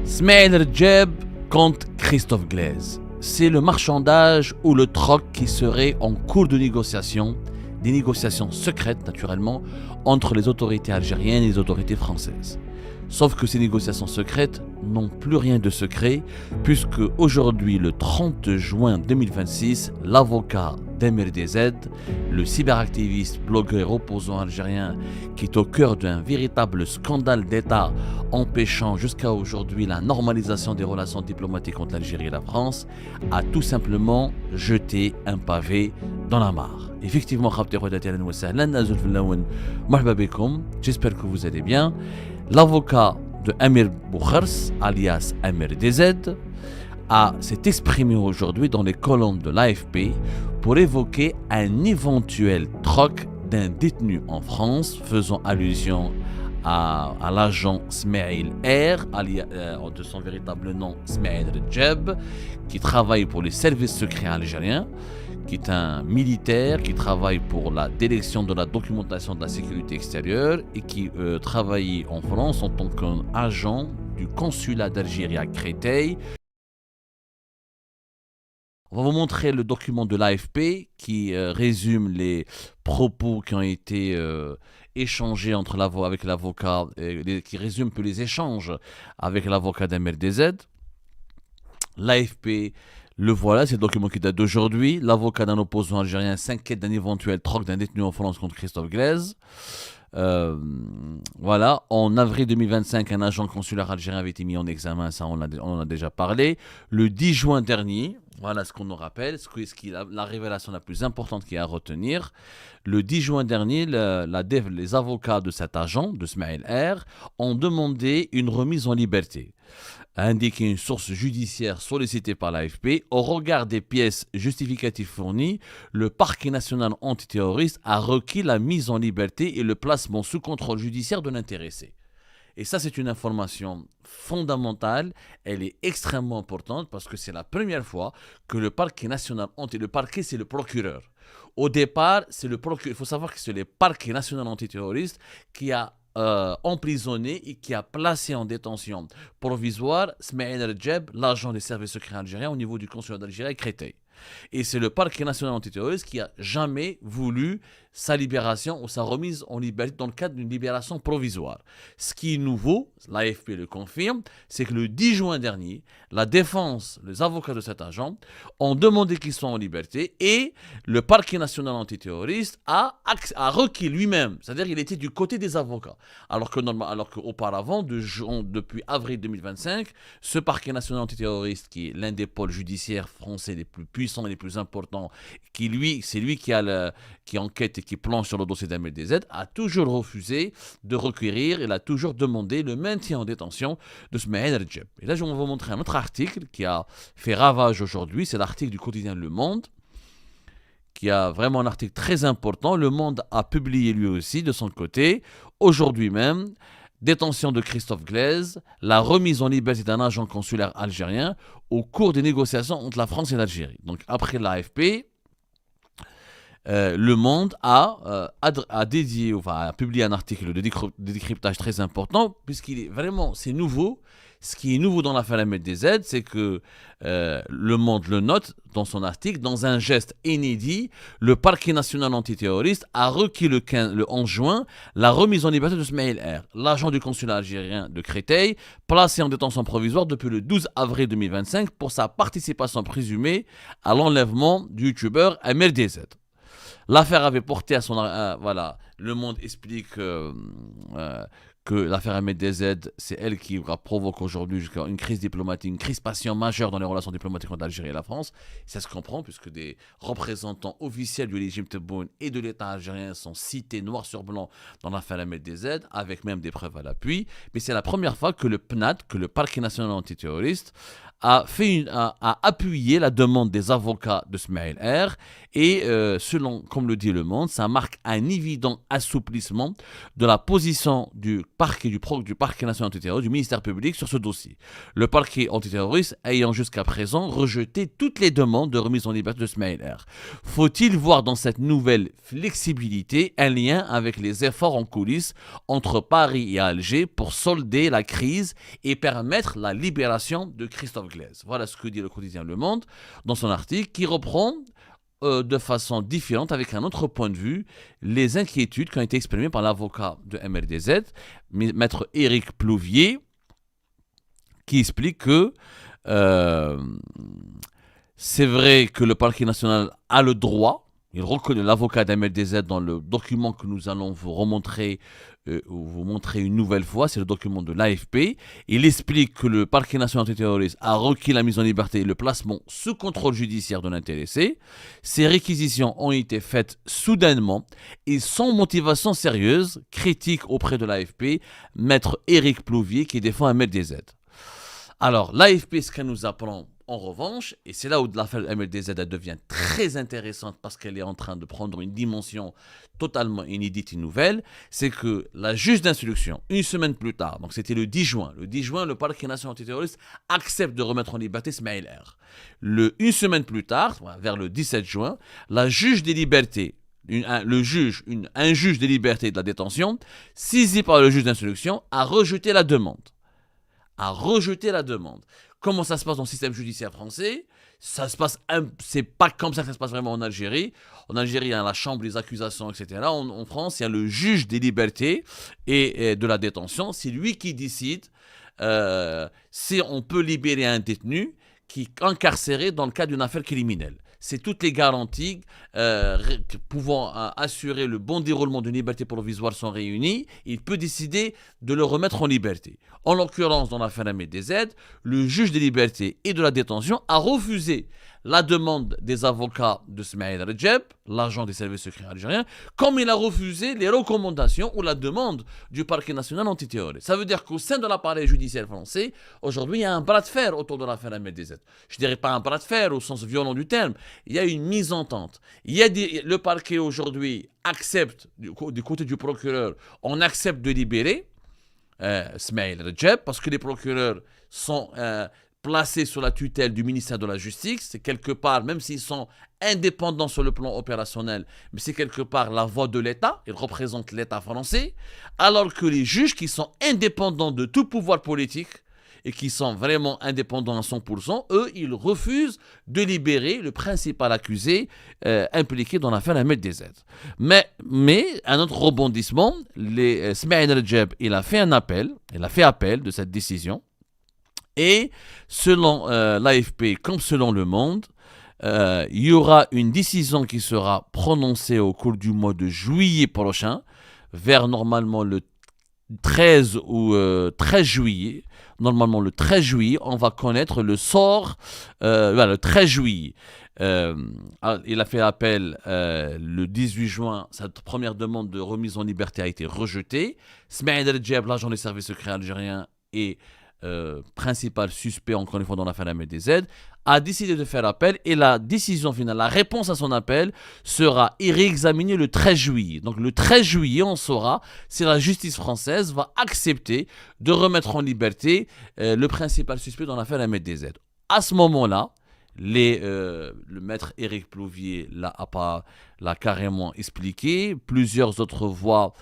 Smaïl Redjeb contre Christophe Glaise. C'est le marchandage ou le troc qui serait en cours de négociation, des négociations secrètes naturellement, entre les autorités algériennes et les autorités françaises. Sauf que ces négociations secrètes n'ont plus rien de secret, puisque aujourd'hui, le 30 juin 2026, l'avocat d'MRDZ, le cyberactiviste, blogueur opposant algérien qui est au cœur d'un véritable scandale d'État empêchant jusqu'à aujourd'hui la normalisation des relations diplomatiques entre l'Algérie et la France, a tout simplement jeté un pavé dans la mare. Effectivement, j'espère que vous allez bien. L'avocat de Amir Boukhars, alias Amir DZ, s'est exprimé aujourd'hui dans les colonnes de l'AFP pour évoquer un éventuel troc d'un détenu en France, faisant allusion à l'agent Smaïl R, de son véritable nom Smaïl Redjeb, qui travaille pour les services secrets algériens, qui est un militaire qui travaille pour la direction de la documentation de la sécurité extérieure et qui travaille en France en tant qu'agent du consulat d'Algérie à Créteil. On va vous montrer le document de l'AFP qui résume les propos qui ont été échangés avec l'avocat, qui résume un peu les échanges avec l'avocat d'MRDZ. L'AFP, le voilà, c'est le document qui date d'aujourd'hui. L'avocat d'un opposant algérien s'inquiète d'un éventuel troc d'un détenu en France contre Christophe Glaise. Voilà, en avril 2025, un agent consulaire algérien avait été mis en examen, ça on en a déjà parlé. Le 10 juin dernier, voilà ce qu'on nous rappelle, la révélation la plus importante qu'il y a à retenir. Le 10 juin dernier, les avocats de cet agent, de Smaïl R, ont demandé une remise en liberté, a indiqué une source judiciaire sollicitée par l'AFP. Au regard des pièces justificatives fournies, le parquet national antiterroriste a requis la mise en liberté et le placement sous contrôle judiciaire de l'intéressé. Et ça, c'est une information fondamentale, elle est extrêmement importante parce que c'est la première fois que le parquet national le parquet, c'est le procureur. Au départ, c'est le procureur. Il faut savoir que c'est le parquet national antiterroriste qui a emprisonné et qui a placé en détention provisoire Smaïl Redjeb, l'agent des services secrets algériens au niveau du consulat d'Algérie à Créteil. Et c'est le parquet national antiterroriste qui a jamais voulu sa libération ou sa remise en liberté dans le cadre d'une libération provisoire. Ce qui est nouveau, l'AFP le confirme, c'est que le 10 juin dernier, la défense, les avocats de cet agent ont demandé qu'il soit en liberté et le parquet national antiterroriste a requis lui-même, c'est-à-dire qu'il était du côté des avocats. Alors qu'auparavant, depuis avril 2025, ce parquet national antiterroriste, qui est l'un des pôles judiciaires français les plus puissants et les plus importants, c'est lui qui enquête et qui planche sur le dossier d'MRDZ, a toujours refusé de requérir, il a toujours demandé le maintien en détention de Smaïl Redjeb. Et là, je vais vous montrer un autre article qui a fait ravage aujourd'hui, c'est l'article du quotidien Le Monde, qui a vraiment un article très important. Le Monde a publié lui aussi, de son côté, aujourd'hui même, détention de Christophe Glaise, la remise en liberté d'un agent consulaire algérien au cours des négociations entre la France et l'Algérie. Donc après l'AFP, Le Monde a publié un article de décryptage très important, c'est nouveau. Ce qui est nouveau dans l'affaire MRDZ, c'est que Le Monde le note dans son article, dans un geste inédit, le parquet national antiterroriste a requis le 11 juin la remise en liberté de Smaïl R, l'agent du consulat algérien de Créteil, placé en détention provisoire depuis le 12 avril 2025 pour sa participation présumée à l'enlèvement du youtubeur MRDZ. L'affaire avait porté à son... Le Monde explique que l'affaire MRDZ, c'est elle qui provoque aujourd'hui une crise diplomatique, une crispation majeure dans les relations diplomatiques entre l'Algérie et la France. Ça se comprend puisque des représentants officiels du régime Tebboune et de l'État algérien sont cités noir sur blanc dans l'affaire MRDZ, avec même des preuves à l'appui. Mais c'est la première fois que le PNAD, que le parquet national antiterroriste, a appuyé la demande des avocats de Smaïl R. Et selon, comme le dit Le Monde, ça marque un évident assouplissement de la position du parquet national antiterroriste, du ministère public sur ce dossier. Le parquet antiterroriste ayant jusqu'à présent rejeté toutes les demandes de remise en liberté de Smaïl R. Faut-il voir dans cette nouvelle flexibilité un lien avec les efforts en coulisses entre Paris et Alger pour solder la crise et permettre la libération de Christophe Glaise? Voilà ce que dit le quotidien Le Monde dans son article qui reprend de façon différente, avec un autre point de vue, les inquiétudes qui ont été exprimées par l'avocat de MRDZ, maître Éric Plouvier, qui explique que c'est vrai que le parquet national a le droit, il reconnaît l'avocat d'MLDZ dans le document que nous allons vous remontrer, vous montrer une nouvelle fois, c'est le document de l'AFP. Il explique que le parquet national antiterroriste a requis la mise en liberté et le placement sous contrôle judiciaire de l'intéressé. Ces réquisitions ont été faites soudainement et sans motivation sérieuse, critique auprès de l'AFP, maître Éric Plouvier qui défend MLDZ. Alors, l'AFP, ce qu'elle nous apprend en revanche, et c'est là où l'affaire MLDZ devient très intéressante parce qu'elle est en train de prendre une dimension totalement inédite et nouvelle, c'est que la juge d'instruction, une semaine plus tard, donc c'était le 10 juin, le parquet national antiterroriste accepte de remettre en liberté Smaïl R. Une semaine plus tard, vers le 17 juin, la juge des libertés, un juge des libertés et de la détention, saisi par le juge d'instruction, a rejeté la demande. Comment ça se passe dans le système judiciaire français? C'est pas comme ça que ça se passe vraiment en Algérie. En Algérie, il y a la chambre des accusations, etc. En France, il y a le juge des libertés et de la détention. C'est lui qui décide si on peut libérer un détenu qui est incarcéré dans le cadre d'une affaire criminelle. C'est toutes les garanties pouvant assurer le bon déroulement d'une liberté provisoire sont réunies. Il peut décider de le remettre en liberté. En l'occurrence, dans l'affaire MLDZ, le juge des libertés et de la détention a refusé la demande des avocats de Smaïl Redjeb, l'agent des services secrets algériens, comme il a refusé les recommandations ou la demande du parquet national antiterroriste. Ça veut dire qu'au sein de l'appareil judiciaire français, aujourd'hui, il y a un bras de fer autour de l'affaire MLDZ. Je ne dirais pas un bras de fer au sens violent du terme. Il y a une mise en tente. Le parquet aujourd'hui accepte, du côté du procureur, on accepte de libérer Smaïl Redjeb parce que les procureurs sont placés sous la tutelle du ministère de la Justice. C'est quelque part, même s'ils sont indépendants sur le plan opérationnel, mais c'est quelque part la voix de l'État. Ils représentent l'État français. Alors que les juges qui sont indépendants de tout pouvoir politique et qui sont vraiment indépendants à 100%, eux, ils refusent de libérer le principal accusé impliqué dans l'affaire MLDZ. Mais un autre rebondissement, Smaïl Redjeb, il a fait appel de cette décision. Et selon l'AFP comme selon Le Monde, il y aura une décision qui sera prononcée au cours du mois de juillet prochain, vers normalement le 13 ou 13 juillet. Normalement, le 13 juillet, on va connaître le sort. Le 13 juillet, il a fait appel le 18 juin. Sa première demande de remise en liberté a été rejetée. Smaïl Redjeb, l'agent des services secrets algériens et principal suspect, encore une fois, dans l'affaire MLDZ, a décidé de faire appel et la décision finale, la réponse à son appel sera réexaminée le 13 juillet. Donc le 13 juillet, on saura si la justice française va accepter de remettre en liberté le principal suspect dans l'affaire MLDZ. À ce moment-là, le maître Éric Plouvier l'a carrément expliqué. Plusieurs autres voix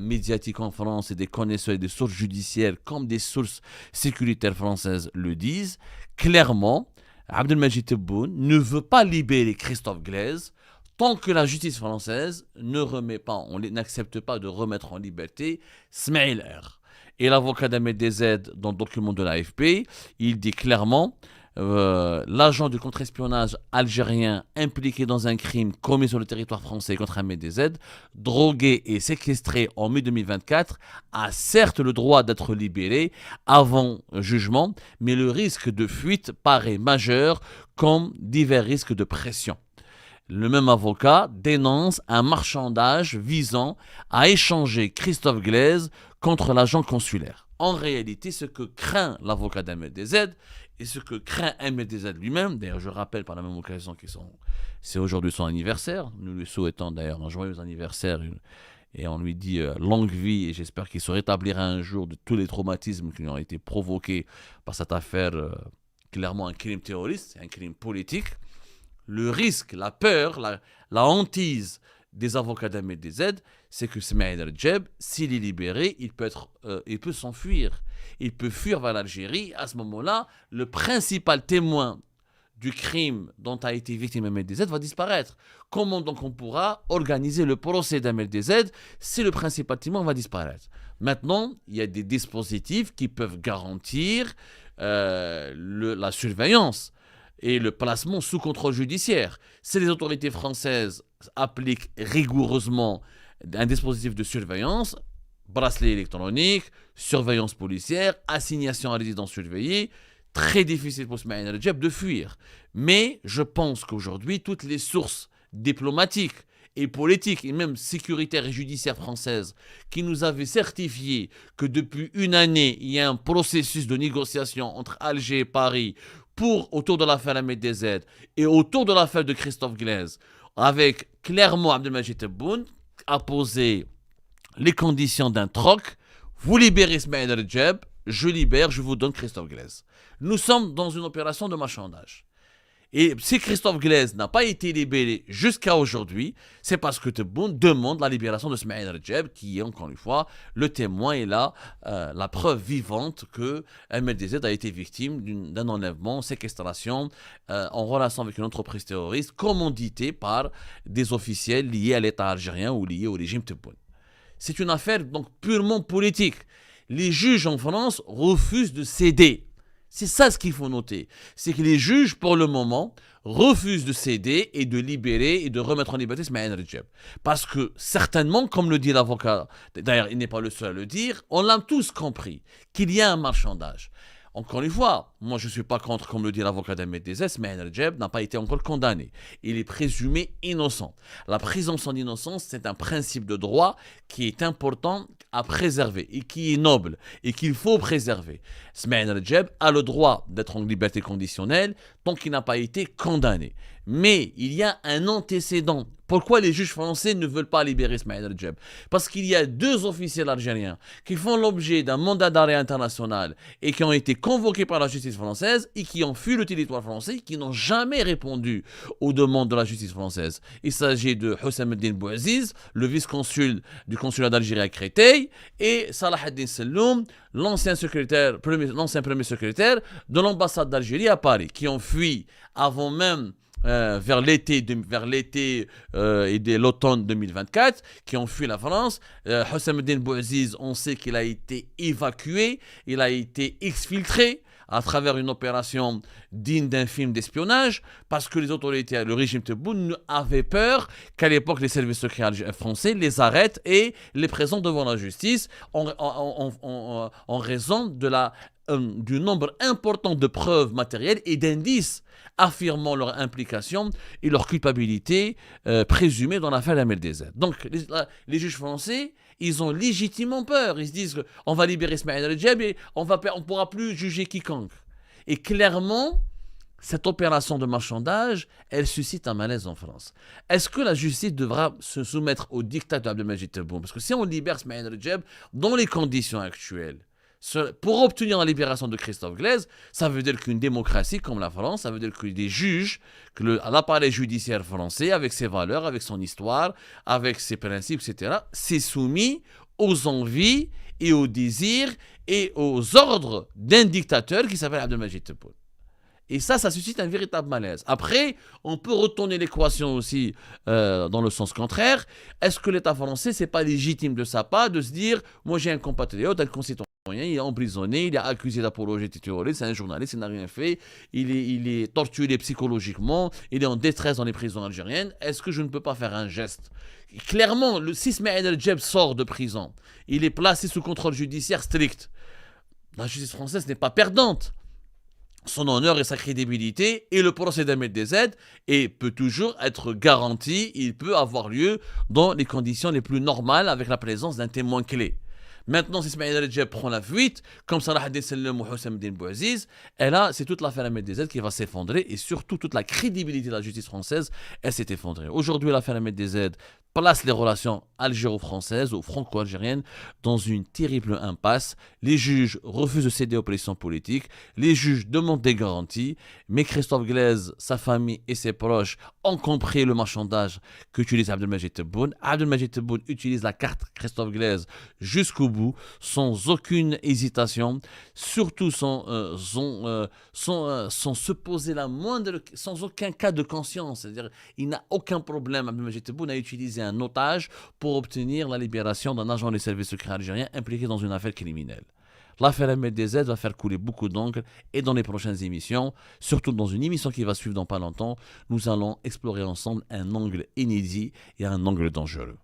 médiatiques en France et des connaisseurs et des sources judiciaires comme des sources sécuritaires françaises le disent. Clairement, Abdelmadjid Tebboune ne veut pas libérer Christophe Glaise tant que la justice française n'accepte pas de remettre en liberté Smaïl R. Et l'avocat d'MLDZ, dans le document de l'AFP, il dit clairement l'agent du contre-espionnage algérien impliqué dans un crime commis sur le territoire français contre MLDZ, drogué et séquestré en mai 2024, a certes le droit d'être libéré avant jugement, mais le risque de fuite paraît majeur comme divers risques de pression. Le même avocat dénonce un marchandage visant à échanger Christophe Glaise contre l'agent consulaire. en réalité, ce que craint l'avocat d'Ahmed DZ et ce que craint Ahmed DZ lui-même, d'ailleurs je rappelle par la même occasion c'est aujourd'hui son anniversaire, nous lui souhaitons d'ailleurs un joyeux anniversaire et on lui dit longue vie et j'espère qu'il se rétablira un jour de tous les traumatismes qui lui ont été provoqués par cette affaire, clairement un crime terroriste, un crime politique. Le risque, la peur, la hantise des avocats d'Ahmed DZ, c'est que Smaïl Rajab, s'il est libéré, il peut s'enfuir. Il peut fuir vers l'Algérie. À ce moment-là, le principal témoin du crime dont a été victime Ahmed DZ va disparaître. Comment donc on pourra organiser le procès d'Ahmed DZ si le principal témoin va disparaître? Maintenant, il y a des dispositifs qui peuvent garantir la surveillance et le placement sous contrôle judiciaire. Si les autorités françaises appliquent rigoureusement un dispositif de surveillance, bracelet électronique, surveillance policière, assignation à résidence surveillée, très difficile pour Smaïl Rajab de fuir. Mais je pense qu'aujourd'hui, toutes les sources diplomatiques et politiques et même sécuritaires et judiciaires françaises qui nous avaient certifié que depuis une année, il y a un processus de négociation entre Alger et Paris autour de l'affaire Ahmed DZ et autour de l'affaire de Christophe Glaise, avec clairement Abdelmajid Tebboune a posé les conditions d'un troc. Vous libérez Smaïl Rajab, je libère, je vous donne Christophe Glaise. Nous sommes dans une opération de marchandage. Et si Christophe Glaise n'a pas été libéré jusqu'à aujourd'hui, c'est parce que Tebboune demande la libération de Smaïl Rajab, qui est encore une fois le témoin et la preuve vivante que Ahmed DZ a été victime d'un enlèvement, séquestration en relation avec une entreprise terroriste commanditée par des officiels liés à l'État algérien ou liés au régime Tebboune. C'est une affaire donc purement politique. Les juges en France refusent de céder. C'est ça ce qu'il faut noter. C'est que les juges, pour le moment, refusent de céder et de libérer et de remettre en liberté Smaïl Rajab. Parce que certainement, comme le dit l'avocat, d'ailleurs il n'est pas le seul à le dire, on l'a tous compris, qu'il y a un marchandage. Encore une fois, moi je ne suis pas contre, comme le dit l'avocat d'Ahmed DZ, Smaïl Rajab n'a pas été encore condamné. Il est présumé innocent. La présomption d'innocence, c'est un principe de droit qui est important à préserver et qui est noble et qu'il faut préserver. Smaïl Rajab a le droit d'être en liberté conditionnelle tant qu'il n'a pas été condamné. Mais il y a un antécédent. Pourquoi les juges français ne veulent pas libérer Smaïl Rajab? Parce qu'il y a 2 officiels algériens qui font l'objet d'un mandat d'arrêt international et qui ont été convoqués par la justice française et qui ont fui le territoire français, qui n'ont jamais répondu aux demandes de la justice française. Il s'agit de Houssam Eddine Bouaziz, le vice-consul du consulat d'Algérie à Créteil, et Salah Eddine Selloum, l'ancien premier secrétaire de l'ambassade d'Algérie à Paris, qui ont fui avant même vers l'été et de l'automne 2024, qui ont fui la France. Houssam Eddine Bouaziz, on sait qu'il a été évacué, il a été exfiltré à travers une opération digne d'un film d'espionnage, parce que les autorités, le régime Tebboune avaient peur qu'à l'époque les services secrets français les arrêtent et les présentent devant la justice en raison du nombre important de preuves matérielles et d'indices affirmant leur implication et leur culpabilité présumée dans l'affaire Ahmed DZ. Donc les juges français, ils ont légitimement peur. Ils se disent qu'on va libérer Smaïl Rajab et on ne pourra plus juger quiconque. Et clairement, cette opération de marchandage, elle suscite un malaise en France. Est-ce que la justice devra se soumettre au diktat d'Abdelmajid Tebboune? Parce que si on libère Smaïl Rajab dans les conditions actuelles, pour obtenir la libération de Christophe Glaise, ça veut dire qu'une démocratie comme la France, ça veut dire que des juges, que l'appareil judiciaire français, avec ses valeurs, avec son histoire, avec ses principes, etc., s'est soumis aux envies et aux désirs et aux ordres d'un dictateur qui s'appelle Abdelmajid Tebboune. Et ça suscite un véritable malaise. Après, on peut retourner l'équation aussi dans le sens contraire. Est-ce que l'État français, c'est pas légitime de sa part de se dire, moi j'ai un compatriote, un concitoyen, il est emprisonné, il est accusé d'apologie terroriste, c'est un journaliste, il n'a rien fait, il est torturé psychologiquement, il est en détresse dans les prisons algériennes. Est-ce que je ne peux pas faire un geste? Clairement, si Smaïl Rajab sort de prison, il est placé sous contrôle judiciaire strict. La justice française n'est pas perdante. Son honneur et sa crédibilité et le procès d'Ahmed DZ peut toujours être garanti, il peut avoir lieu dans les conditions les plus normales avec la présence d'un témoin clé. Maintenant, si Ismaïl Redjeb prend la fuite, comme Salah ad-Din Salem ou Houssam Din Bouaziz, et là, c'est toute l'affaire Ahmed DZ qui va s'effondrer et surtout toute la crédibilité de la justice française, elle s'est effondrée. Aujourd'hui, l'affaire Ahmed DZ place les relations algéro-françaises ou franco-algériennes dans une terrible impasse. Les juges refusent de céder aux pressions politiques, les juges demandent des garanties, mais Christophe Glaise, sa famille et ses proches ont compris le marchandage qu'utilise Abdelmajid Tebboune. Abdelmajid Tebboune utilise la carte Christophe Glaise jusqu'au bout, sans aucune hésitation, surtout sans se poser la moindre, sans aucun cas de conscience. C'est-à-dire, il n'a aucun problème, Abdelmajid Tebboune, à utiliser un otage pour obtenir la libération d'un agent des services secrets algériens impliqué dans une affaire criminelle. L'affaire Ahmed DZ va faire couler beaucoup d'encre et dans les prochaines émissions, surtout dans une émission qui va suivre dans pas longtemps, nous allons explorer ensemble un angle inédit et un angle dangereux.